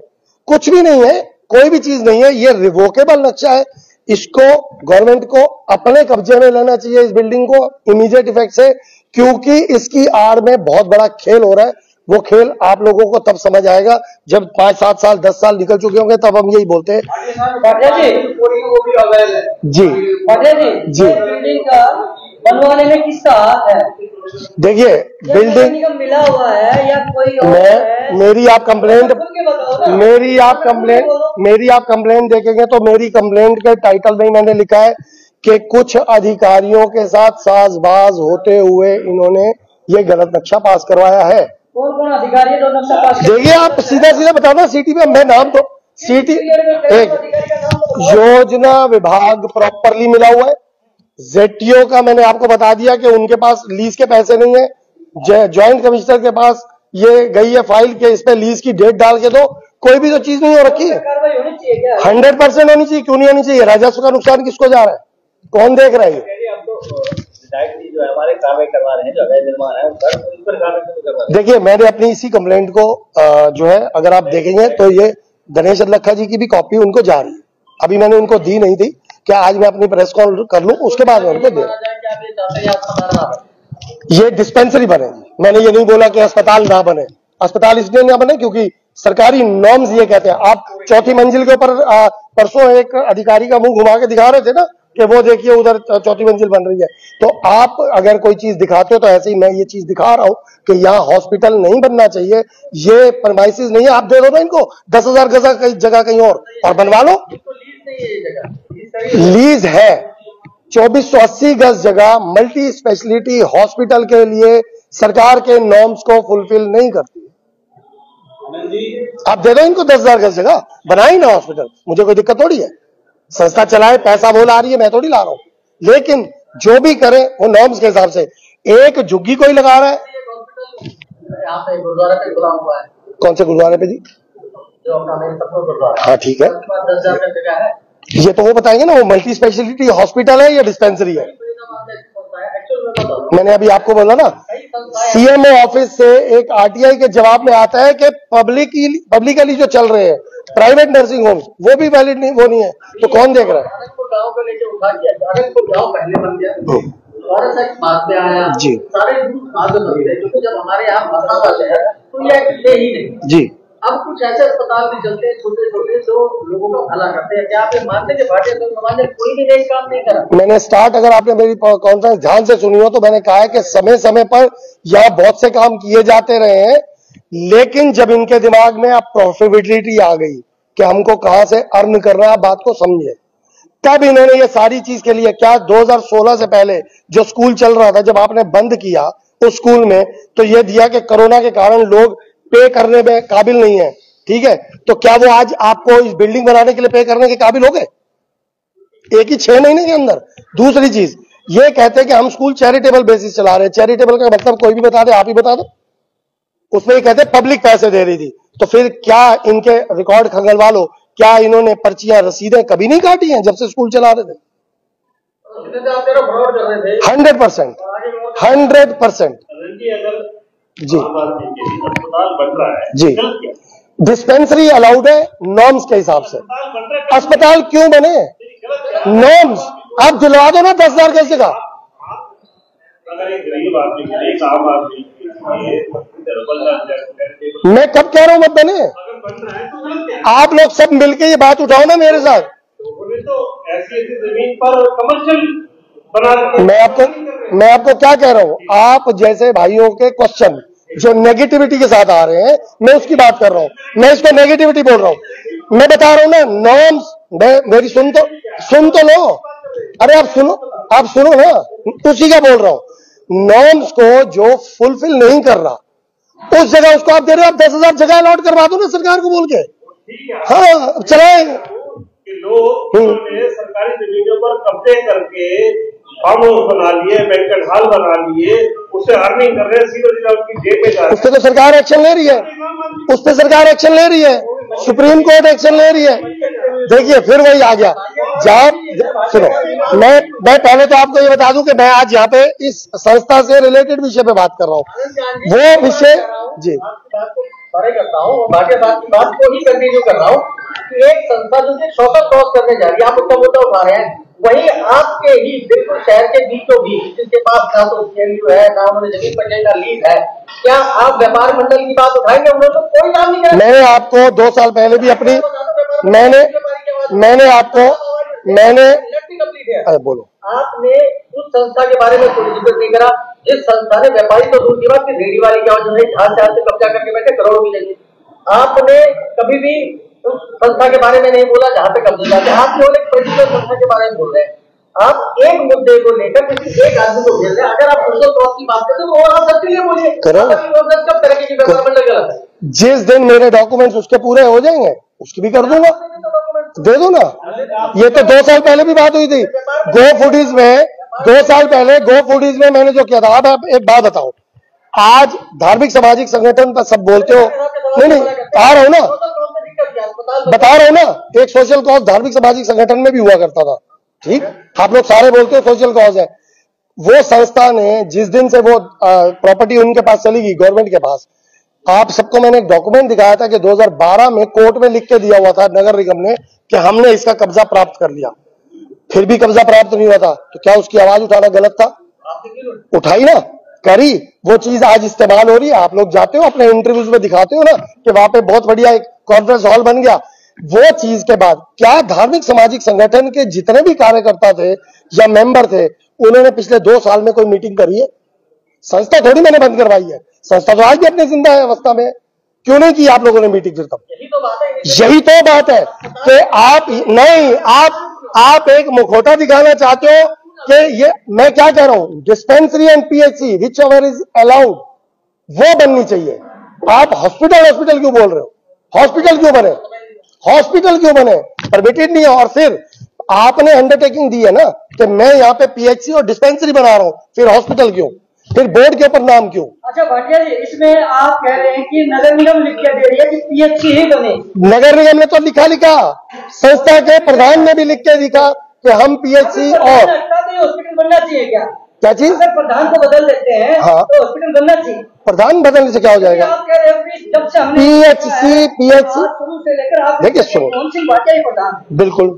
S1: कुछ भी नहीं है, कोई भी चीज नहीं है। ये रिवोकेबल नक्शा है, इसको गवर्नमेंट को अपने कब्जे में लेना चाहिए, इस बिल्डिंग को इमीडिएट इफेक्ट से, क्योंकि इसकी आड़ में बहुत बड़ा खेल हो रहा है। वो खेल आप लोगों को तब समझ आएगा जब 5-7 साल 10 साल निकल चुके होंगे, तब हम यही बोलते हैं। जी जी,
S2: बिल्डिंग का बनवाने में किसका हाथ है?
S1: देखिए बिल्डिंग
S2: मिला हुआ है या कोई और है?
S1: मेरी आप कंप्लेंट देखेंगे तो मेरी कंप्लेंट के टाइटल में मैंने लिखा है कि कुछ अधिकारियों के साथ साजबाज होते हुए इन्होंने ये गलत नक्शा पास करवाया है।
S2: कौन अधिकारी जो नक्शा पास?
S1: देखिए आप सीधा बता दो, सिटी में मैं नाम तो सिटी एक योजना विभाग प्रॉपरली मिला हुआ है, जेटीओ का मैंने आपको बता दिया कि उनके पास लीज के पैसे नहीं है, ज्वाइंट कमिश्नर के पास ये गई है फाइल के इस पे लीज की डेट डाल के दो, कोई भी तो चीज नहीं हो रखी है। 100% होनी चाहिए, क्यों नहीं होनी चाहिए? राजस्व का नुकसान किसको जा रहा है, कौन देख रहा है?
S2: जो है हमारे कार्रवाई करवा रहे हैं, जो अवैध निर्माण है उस पर कार्रवाई।
S1: देखिए मैंने अपनी इसी कंप्लेंट को जो है अगर आप देखेंगे तो ये गणेश अदलखा जी की भी कॉपी उनको जा रही है, अभी मैंने उनको दी नहीं थी, क्या आज मैं अपनी प्रेस कॉल कर लूं उसके बाद मैं उनको दे। ये डिस्पेंसरी बने, मैंने ये नहीं बोला कि अस्पताल ना बने, अस्पताल इसलिए ना बने क्योंकि सरकारी नॉर्म्स ये कहते हैं। आप 4थी मंजिल के ऊपर परसों एक अधिकारी का मुंह घुमा के दिखा रहे थे ना कि वो देखिए उधर 4थी मंजिल बन रही है, तो आप अगर कोई चीज दिखाते हो तो ऐसे ही मैं ये चीज दिखा रहा हूं कि यहाँ हॉस्पिटल नहीं बनना चाहिए, ये परमाइसिस नहीं है, आप दे दो ना इनको 10,000 गज का जगह कहीं और बनवा लो। लीज है 2480 गज जगह मल्टी स्पेशलिटी हॉस्पिटल के लिए सरकार के नॉर्म्स को फुलफिल नहीं करती। आप दे दो इनको 10,000 गज जगह, बनाई ना हॉस्पिटल, मुझे कोई दिक्कत थोड़ी है, संस्था चलाए, पैसा वो ला रही है, मैं थोड़ी ला रहा हूं, लेकिन जो भी करे वो नॉर्म्स के हिसाब से। एक झुग्गी कोई लगा रहा है,
S2: गुरुद्वारा पे खुला हुआ है।
S1: कौन से गुरुद्वारे पे जी?
S2: जो अपना मेरे सपनों गुरुद्वारा।
S1: हाँ ठीक है,
S2: 10,000 का जगह है,
S1: ये तो वो बताएंगे ना, वो मल्टी स्पेशलिटी हॉस्पिटल है या डिस्पेंसरी है। मैंने अभी आपको बोला ना, सीएमओ ऑफिस से एक आरटीआई के जवाब में आता है कि पब्लिकली जो चल रहे हैं प्राइवेट नर्सिंग होम वो भी वैलिड नहीं, वो नहीं है, तो कौन देख रहा है?
S2: गाँव को लेके उठा दिया, गाँव पहले बन गया, बाद में आया
S1: जी,
S2: सारे बाद में बन गए, क्योंकि जब हमारे यहाँ मरना वाले हैं तो ये ले ही नहीं
S1: जी।
S2: अब कुछ ऐसे अस्पताल भी चलते हैं छोटे छोटे जो लोगों को भला करते हैं। क्या आप ये मानते हैं भाटिया सिख समाज ने कोई भी नई काम नहीं करा? मैंने
S1: स्टार्ट, अगर आपने मेरी कॉन्फ्रेंस ध्यान से सुनी हो तो मैंने कहा है कि समय समय पर यहाँ बहुत से काम किए जाते रहे हैं, लेकिन जब इनके दिमाग में अब प्रॉफिटेबिलिटी आ गई कि हमको कहां से अर्न करना है, बात को समझे, तब इन्होंने ये सारी चीज के लिए, क्या 2016 से पहले जो स्कूल चल रहा था, जब आपने बंद किया उस स्कूल में तो ये दिया कि कोरोना के कारण लोग पे करने में काबिल नहीं है, ठीक है, तो क्या वो आज आपको इस बिल्डिंग बनाने के लिए पे करने के काबिल हो गए एक ही 6 महीने के अंदर? दूसरी चीज ये कहते हैं कि हम स्कूल चैरिटेबल बेसिस चला रहे हैं, चैरिटेबल का मतलब कोई भी बता दे, आप ही बता दो, उसमें ये कहते हैं पब्लिक पैसे दे रही थी, तो फिर क्या इनके रिकॉर्ड खंगलवा लो, क्या इन्होंने पर्चियां रसीदें कभी नहीं काटी हैं जब से स्कूल चला रहे थे? 100% जी,
S2: अस्पताल बन रहा है
S1: जी, डिस्पेंसरी अलाउड है नॉर्म्स के हिसाब से। अस्पताल क्यों बने? नॉर्म्स आप दिलवा दो ना 10,000 कैसे का।
S2: अगर एक गरीब आदमी के लिए, एक आम आदमी के लिए
S1: मैं कब कह रहा हूं मत बने, आप लोग सब मिलके ये बात उठाओ ना मेरे साथ।
S2: तो ऐसी जमीन पर कमर्शियल बना,
S1: मैं आपको क्या कह रहा हूं, आप जैसे भाइयों के क्वेश्चन जो नेगेटिविटी के साथ आ रहे हैं, मैं उसकी बात कर रहा हूं, मैं इसको नेगेटिविटी बोल रहा हूं। मैं बता रहा हूं ना नॉर्म्स, मेरी सुन तो लो। अरे आप सुनो ना, उसी का बोल रहा हूं। नॉर्म्स को जो फुलफिल नहीं कर रहा, उस जगह उसको आप दे रहे हो, आप 10,000 जगह अलॉट करवा दो ना सरकार को बोल के। हाँ चलाएं।
S2: लोग सरकारी जमीनों पर कब्जे करके फार्म हाउस बना लिए, बैंकेट हॉल बना लिए, उससे अर्निंग कर रहे हैं, सीधा उनकी जेब में जा रहे हैं।
S1: उस पर तो सरकार एक्शन ले रही है, उस पर सरकार एक्शन ले रही है, सुप्रीम कोर्ट एक्शन ले रही है। देखिए फिर वही आ गया। जब सुनो, मैं पहले तो आपको ये बता दूं कि मैं आज यहाँ पे इस संस्था से रिलेटेड विषय पे बात कर रहा हूँ। वो विषय जी
S2: करता हूँ, बाकी बात को ही कंटिन्यू कर रहा हूँ। एक संस्था जो सोशल कॉज करने जा रही है, आप उसका मुद्दा उठा रहे हैं, वही आपके ही बिल्कुल शहर के बीचों बीच, जिसके पास ना तो CMU है, ना उन्होंने जमीन पर का लीज है, क्या आप व्यापार मंडल की बात उठाएंगे? उन्होंने तो कोई काम नहीं किया।
S1: मैंने आपको 2 साल पहले भी अपनी मैंने बोलो,
S2: आपने उस संस्था के बारे में कोई जिक्र नहीं करा, जिस संस्था ने व्यापारी तो दूर की बात की रेडी वाली क्या जो है झाड़ से कब्जा करके बैठे करोड़ों की जमीन, आपने कभी भी उस संस्था के बारे में नहीं बोला जहां पे कब्जे जाते। आप केवल एक पर्टिकुलर संस्था के बारे में बोल रहे हैं। आप एक मुद्दे को लेकर किसी एक आदमी को भेज रहे हैं। अगर आप सोशल कॉज की बात करते हैं तो आप सबके लिए बोलिए, कब तरह की व्यापार मंडल गलत है।
S1: जिस दिन मेरे डॉक्यूमेंट्स उसके पूरे हो जाएंगे उसकी भी कर दूंगा, दे दो ना। ये तो 2 साल पहले भी बात हुई थी गो फूडीज में। 2 साल पहले गो फूडीज में मैंने जो किया था। अब आप एक बात बताओ, आज धार्मिक सामाजिक संगठन पर सब बोलते हो, नहीं आ रहा हूं ना, बता रहा हूं ना, एक सोशल कॉज धार्मिक सामाजिक संगठन में भी हुआ करता था। ठीक, आप लोग सारे बोलते हो सोशल कॉज है। वो संस्था ने जिस दिन से वो प्रॉपर्टी उनके पास चली गई गवर्नमेंट के पास, आप सबको मैंने एक डॉक्यूमेंट दिखाया था कि 2012 में कोर्ट में लिख के दिया हुआ था नगर निगम ने कि हमने इसका कब्जा प्राप्त कर लिया, फिर भी कब्जा प्राप्त नहीं हुआ था। तो क्या उसकी आवाज उठाना गलत था? उठाई ना, करी। वो चीज आज इस्तेमाल हो रही है। आप लोग जाते हो अपने इंटरव्यूज में दिखाते हो ना कि वहां पे बहुत बढ़िया एक कॉन्फ्रेंस हॉल बन गया। वो चीज के बाद क्या धार्मिक सामाजिक संगठन के जितने भी कार्यकर्ता थे या मेंबर थे, उन्होंने पिछले 2 साल में कोई मीटिंग करी है? संस्था थोड़ी मैंने बंद करवाई है, संस्था तो आज भी अपनी जिंदा है अवस्था में। क्यों नहीं की आप लोगों ने मीटिंग? फिर तब यही तो बात है कि आप नहीं, आप एक मुखौटा दिखाना चाहते हो कि ये मैं क्या कह रहा हूं, dispensary and PHC which ever is allowed वो बननी चाहिए। आप हॉस्पिटल क्यों बोल रहे हो? हॉस्पिटल क्यों बने? परमिटेड नहीं है। और फिर आपने अंडरटेकिंग दी है ना कि मैं यहाँ पे PHC और डिस्पेंसरी बना रहा हूं, फिर हॉस्पिटल क्यों? फिर बोर्ड के ऊपर नाम क्यों?
S2: अच्छा भाटिया जी, इसमें आप कह रहे हैं कि नगर निगम लिख के दे रही है कि PHC ही बने।
S1: नगर निगम ने तो लिखा, संस्था के प्रधान ने भी लिख के लिखा कि हम PHC और
S2: हॉस्पिटल बनना चाहिए। क्या
S1: चीज?
S2: अगर प्रधान को बदल देते हैं
S1: हाँ,
S2: तो हॉस्पिटल बनना चाहिए।
S1: प्रधान बदलने से क्या हो जाएगा?
S2: आप कह रहे हैं कि जब से हमने
S1: PHC
S2: शुरू से लेकर आप
S1: देखिए सुनो,
S2: कौन सी भाटिया ही प्रधान
S1: बिल्कुल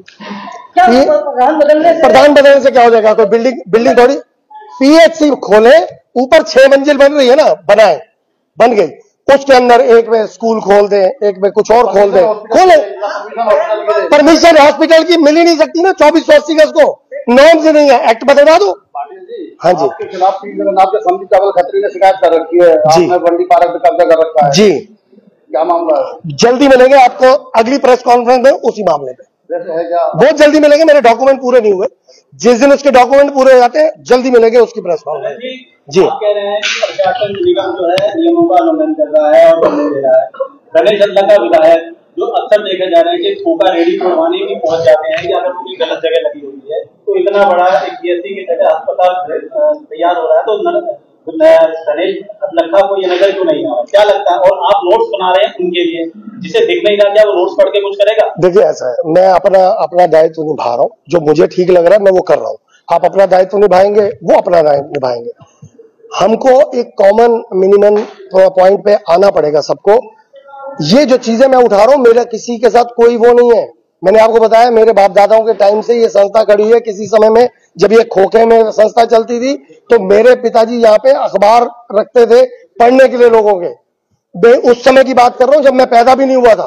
S2: क्या प्रधान बदलने से
S1: क्या हो जाएगा? कोई बिल्डिंग थोड़ी। PHC खोले, ऊपर 6 मंजिल बन रही है ना, बन गई, उसके अंदर एक में स्कूल खोल दें, एक में कुछ और खोल खोले। परमिशन हॉस्पिटल की मिल ही नहीं सकती ना 2480 गज को, नॉर्म्स ही नहीं है। एक्ट बदलवा दो। हाँ जी,
S3: आपके खिलाफ संदीप चावल खत्री ने शिकायत कर रखी है, आपने बंडी पार्क पे कब्जा कर रखा है
S1: जी।
S3: क्या मामला है?
S1: जल्दी मिलेंगे आपको अगली प्रेस कॉन्फ्रेंस में उसी मामले में।
S3: जैसे है क्या?
S1: बहुत जल्दी मिलेंगे, मेरे डॉक्यूमेंट पूरे नहीं हुए। जिस दिन उसके डॉक्यूमेंट पूरे हो जाते हैं जल्दी मिलेंगे उसकी प्रेस कॉन्फ्रेंस जी।
S4: आप कह रहे हैं कि प्रशासन निगम जो है नियमों का उल्लंघन कर रहा है और बनने दे रहा है। गणेश अल्लाह का विधायक जो अक्सर देखे जा रहे हैं कि खोखा रेडी तोड़वाने भी पहुंच जाते हैं कि अगर कोई गलत जगह लगी हुई है तो इतना बड़ा एक PHC की जगह अस्पताल तैयार हो रहा है तो गणेश लखा को ये नजर क्यों नहीं आ रहा? क्या लगता है? और आप नोट्स बना रहे हैं उनके लिए, जिसे दिख नहीं रहा, क्या वो नोट्स पढ़ के कुछ करेगा?
S1: देखिए ऐसा है, मैं अपना दायित्व निभा रहा हूँ, जो मुझे ठीक लग रहा है मैं वो कर रहा हूँ। आप अपना दायित्व निभाएंगे, वो अपना दायित्व निभाएंगे। हमको एक कॉमन मिनिमम पॉइंट पे आना पड़ेगा सबको। ये जो चीजें मैं उठा रहा हूँ, मेरा किसी के साथ कोई वो नहीं है। मैंने आपको बताया मेरे बाप दादाओं के टाइम से ये संस्था खड़ी है। किसी समय में जब ये खोखे में संस्था चलती थी तो मेरे पिताजी यहाँ पे अखबार रखते थे पढ़ने के लिए लोगों के। उस समय की बात कर रहा हूँ जब मैं पैदा भी नहीं हुआ था।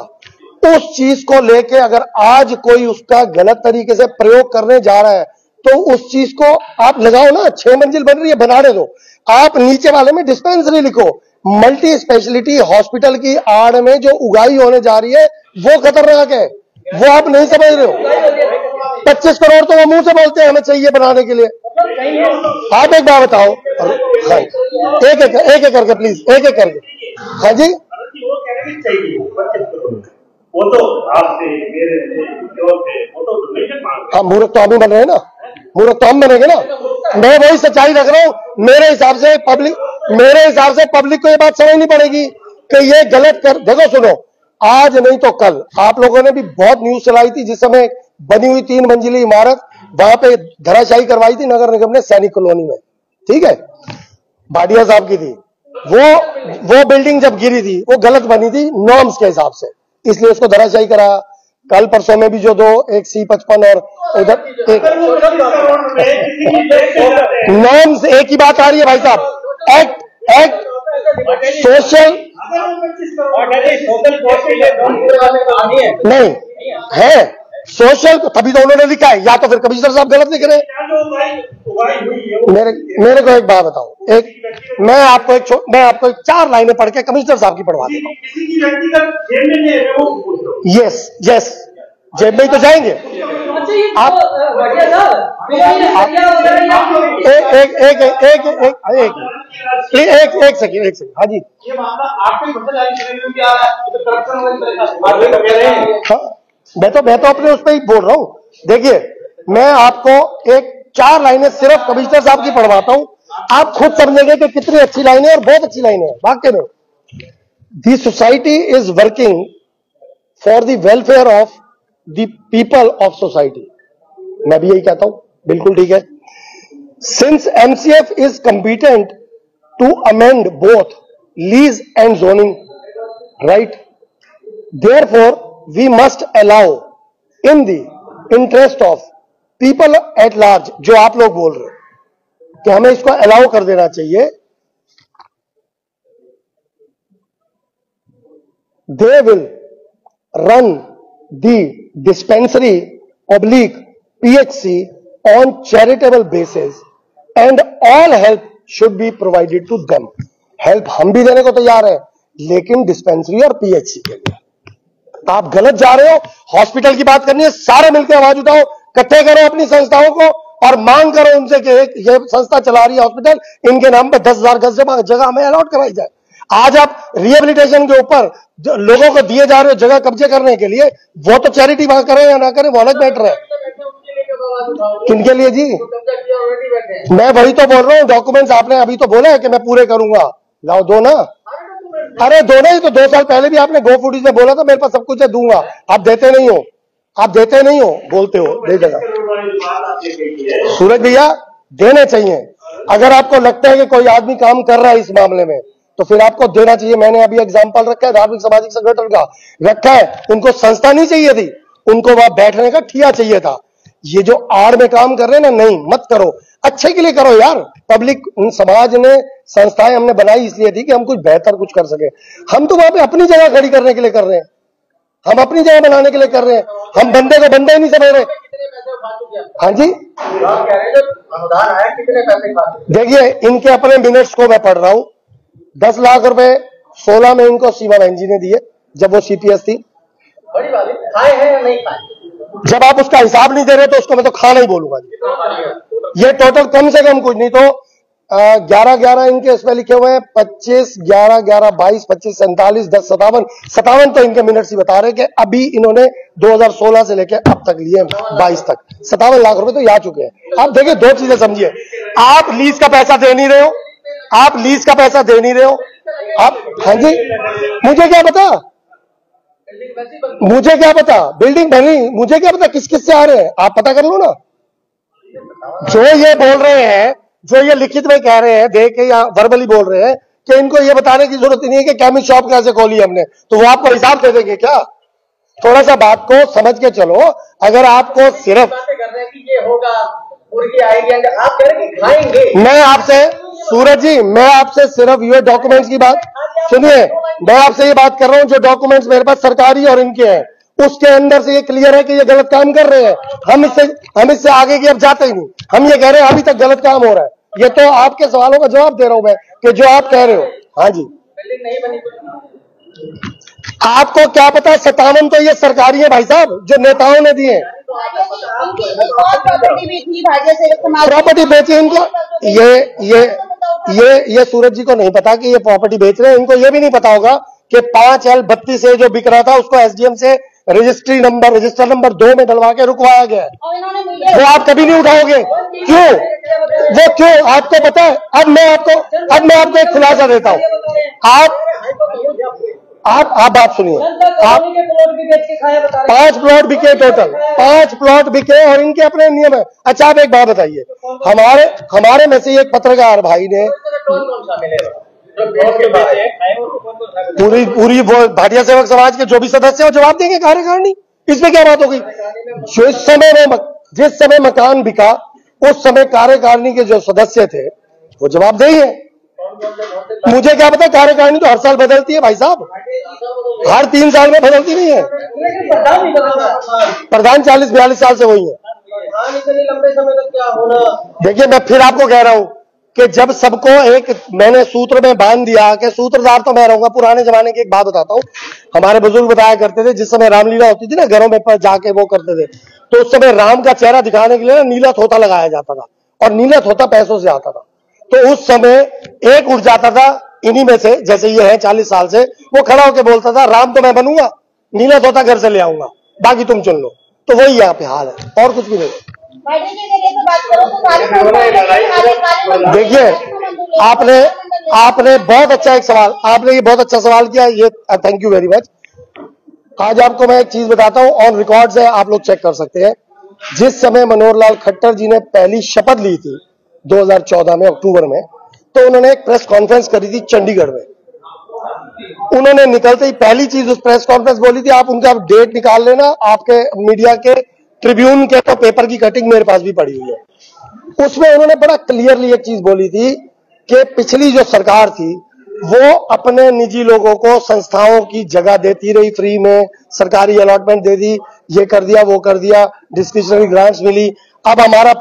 S1: उस चीज को लेके अगर आज कोई उसका गलत तरीके से प्रयोग करने जा रहा है तो उस चीज को आप लगाओ ना। 6 मंजिल बन रही है, बनाने दो। आप नीचे वाले में डिस्पेंसरी लिखो। मल्टी स्पेशलिटी हॉस्पिटल की आड़ में जो उगाई होने जा रही है वो खतरनाक है, वो आप नहीं समझ रहे हो। 25 करोड़ तो वो मुंह से बोलते हैं हमें चाहिए बनाने के लिए। आप एक बात बताओ, हाँ, एक एक करके प्लीज, एक एक करके। हाँ जी,
S4: वो तो आपसे मेरे से वो तो नहीं कर पाएंगे।
S1: हाँ, मूर्ख तो हम ही बन रहे हैं ना, मूर्ख तो हम बनेंगे ना। मैं वही सच्चाई रख रहा हूं। मेरे हिसाब से पब्लिक को ये बात समझनी पड़ेगी कि ये गलत कर। देखो सुनो, आज नहीं तो कल आप लोगों ने भी बहुत न्यूज चलाई थी जिस समय बनी हुई 3 मंजिली इमारत वहां पे धराशायी करवाई थी नगर निगम ने सैनिक कॉलोनी में, ठीक है, भाटिया साहब की थी। वो बिल्डिंग जब गिरी थी वो गलत बनी थी नॉर्म्स के हिसाब से, इसलिए उसको धराशायी कराया। कल परसों में भी जो दो, एक C55 और उधर एक नॉर्म्स, एक ही बात आ रही है भाई साहब। एक्ट सोशल नहीं है, सोशल, तभी तो उन्होंने लिखा है। या तो फिर कमिश्नर साहब गलत लिख रहे हैं। मेरे को एक बात बताओ, मैं आपको 4 लाइनें पढ़ के कमिश्नर साहब की पढ़वा देता हूँ। यस, जेब में ही तो जाएंगे आप। एक सेकंड। हाँ जी,
S3: ये मामला आपके
S1: मैं तो अपने उस पर ही बोल रहा हूं। देखिए, मैं आपको 4 लाइनें सिर्फ कमिश्नर साहब की पढ़वाता हूं, आप खुद समझेंगे कि कितनी अच्छी लाइनें और बहुत अच्छी लाइनें हैं वाकई में। The society is working for the welfare of the people of society. मैं भी यही कहता हूं, बिल्कुल ठीक है। Since MCF is competent to amend both lease and zoning right, therefore we must allow in the interest of people at large, जो आप लोग बोल रहे हो कि हमें इसको अलाउ कर देना चाहिए। They will run the dispensary /PHC on charitable basis and all help should be provided to them। Help हम भी देने को तैयार है, लेकिन डिस्पेंसरी और PHC के लिए आप गलत जा रहे हो। हॉस्पिटल की बात करनी है, सारे मिलकर आवाज उठाओ, इकट्ठे करो अपनी संस्थाओं को और मांग करो उनसे कि ये संस्था चला रही है हॉस्पिटल, इनके नाम पे 10,000 गज जगह हमें अलॉट कराई जाए। आज आप रिहेबिलिटेशन के ऊपर लोगों को दिए जा रहे हो जगह कब्जे करने के लिए, वो तो चैरिटी वहां करें या ना करें वो अलग मैटर है। किनके लिए जी? मैं वही तो बोल रहा हूँ, डॉक्यूमेंट्स आपने अभी तो बोला है कि मैं पूरे करूंगा, लाओ दो ना। अरे दो नहीं तो 2 साल पहले भी आपने गो फूडीज में बोला था मेरे पास सब कुछ है दूंगा, आप देते नहीं हो, बोलते हो दे देगा। सूरज भैया देने चाहिए। अगर आपको लगता है कि कोई आदमी काम कर रहा है इस मामले में तो फिर आपको देना चाहिए। मैंने अभी एग्जांपल रखा है धार्मिक सामाजिक संगठन का रखा है, उनको संस्था नहीं चाहिए थी, उनको वहां बैठने का ठिया चाहिए था। ये जो आड़ में काम कर रहे हैं ना, नहीं मत करो, अच्छे के लिए करो यार। पब्लिक समाज ने संस्थाएं हमने बनाई इसलिए थी कि हम कुछ बेहतर कुछ कर सके। हम तो वहां पे अपनी जगह खड़ी करने के लिए कर रहे हैं, हम अपनी जगह बनाने के लिए कर रहे हैं, हम बंदे को बंदा ही नहीं समझ रहे। हाँ जी,
S2: अनुदान आया, कितने पैसे?
S1: देखिए इनके अपने मिनट्स को मैं पढ़ रहा हूं। 10 लाख रुपए 16 में इनको सीमा बहन जी ने दिए जब वो CPS थी।
S2: बड़ी बात है, खाए हैं या नहीं खाए?
S1: जब आप उसका हिसाब नहीं दे रहे तो उसको मैं तो खाना ही बोलूंगा जी। ये टोटल कम से कम कुछ नहीं तो 11 इनके इसमें लिखे हुए हैं, 25 11 11 22 25 47 10 57 तो इनके मिनट्स ही बता रहे कि अभी इन्होंने 2016 से लेकर अब तक लिए 22 तक 57 लाख रुपए तो ये आ चुके हैं। आप देखिए, 2 चीजें समझिए, आप लीज का पैसा दे नहीं रहे हो, आप। हाँ जी, मुझे क्या पता बिल्डिंग बनी, मुझे क्या पता किस से आ रहे हैं, आप पता कर लो ना। जो ये बोल रहे हैं, जो ये लिखित में कह रहे हैं, देख के या वर्बली बोल रहे हैं कि इनको ये बताने की जरूरत नहीं है कि केमिस्ट शॉप कैसे खोली हमने, तो वो आपको हिसाब दे देंगे क्या? थोड़ा सा बात को समझ के चलो। अगर आपको सिर्फ
S2: कर रहे हैं कि ये होगा, मुर्गी आएगी, आप कह रहे हैं कि खाएंगे।
S1: मैं आपसे, सूरज जी, मैं आपसे सिर्फ ये डॉक्यूमेंट्स की बात सुनिए, मैं आपसे ये बात कर रहा हूं जो डॉक्यूमेंट्स मेरे पास सरकारी और इनके हैं। उसके अंदर से ये क्लियर है कि ये गलत काम कर रहे हैं। हम इससे आगे की अब जाते ही नहीं। हम ये कह रहे हैं अभी तक गलत काम हो रहा है। ये तो आपके सवालों का जवाब दे रहा हूं मैं कि जो आप कह रहे हो। हाँ जी,
S2: बिल्डिंग नहीं बनी।
S1: आपको क्या पता, 57 तो ये सरकारी है भाई साहब, जो नेताओं ने दिए। प्रॉपर्टी बेची इनको, ये सूरज जी को नहीं पता कि ये प्रॉपर्टी बेच रहे हैं। इनको ये भी नहीं पता होगा कि 5L32 जो बिक रहा था उसको एसडीएम से रजिस्टर नंबर 2 में डलवा के रुकवाया गया है। वो आप कभी नहीं उठाओगे। क्यों? वो क्यों आपको पता है? अब मैं आपको एक खुलासा देता हूं। आप बात सुनिए। आप 5 प्लॉट बिके, टोटल 5 प्लॉट बिके और इनके अपने नियम है। अच्छा, आप एक बात बताइए, हमारे में से एक पत्रकार भाई ने पूरी वो भाटिया सेवक समाज के जो भी सदस्य हो जवाब देंगे कार्यकारिणी। इसमें क्या बात हो गई? जिस समय मकान बिका उस समय कार्यकारिणी के जो सदस्य थे वो जवाब देंगे। मुझे क्या पता, कार्यकारिणी तो हर साल बदलती है भाई साहब, हर 3 साल में बदलती नहीं है। प्रधान 40-42 साल से वही है। देखिए, मैं फिर आपको कह रहा हूं कि जब सबको एक मैंने सूत्र में बांध दिया कि सूत्रधार तो मैं रहूंगा। पुराने जमाने की एक बात बताता हूं, हमारे बुजुर्ग बताया करते थे, जिस समय रामलीला होती थी ना, घरों में पर जाके वो करते थे, तो उस समय राम का चेहरा दिखाने के लिए नीला थोता लगाया जाता था और नीला थोता पैसों से आता था। तो उस समय एक उठ जाता था इन्हीं में से, जैसे ये है 40 साल से, वो खड़ा होकर बोलता था राम तो मैं बनूंगा, नीला थोता घर से ले आऊंगा, बाकी तुम चुन लो। तो वही यहाँ पे हाल है और कुछ भी नहीं। देखिए, आपने बहुत अच्छा एक सवाल, आपने ये बहुत अच्छा सवाल किया, ये थैंक यू वेरी मच। आज आपको मैं एक चीज बताता हूं, ऑन रिकॉर्ड है, आप लोग चेक कर सकते हैं। जिस समय मनोहर लाल खट्टर जी ने पहली शपथ ली थी 2014 में अक्टूबर में, तो उन्होंने एक प्रेस कॉन्फ्रेंस करी थी चंडीगढ़ में। उन्होंने निकलते ही पहली चीज उस प्रेस कॉन्फ्रेंस बोली थी, आप उनका डेट निकाल लेना, आपके मीडिया के ट्रिब्यून के तो पेपर की कटिंग मेरे पास भी पड़ी हुई है। उसमें उन्होंने बड़ा क्लियरली एक चीज बोली थी कि पिछली जो सरकार थी वो अपने निजी लोगों को संस्थाओं की जगह देती रही, फ्री में सरकारी अलॉटमेंट दे दी, ये कर दिया वो कर दिया, डिस्क्रिशनरी ग्रांट्स मिली। अब हमारा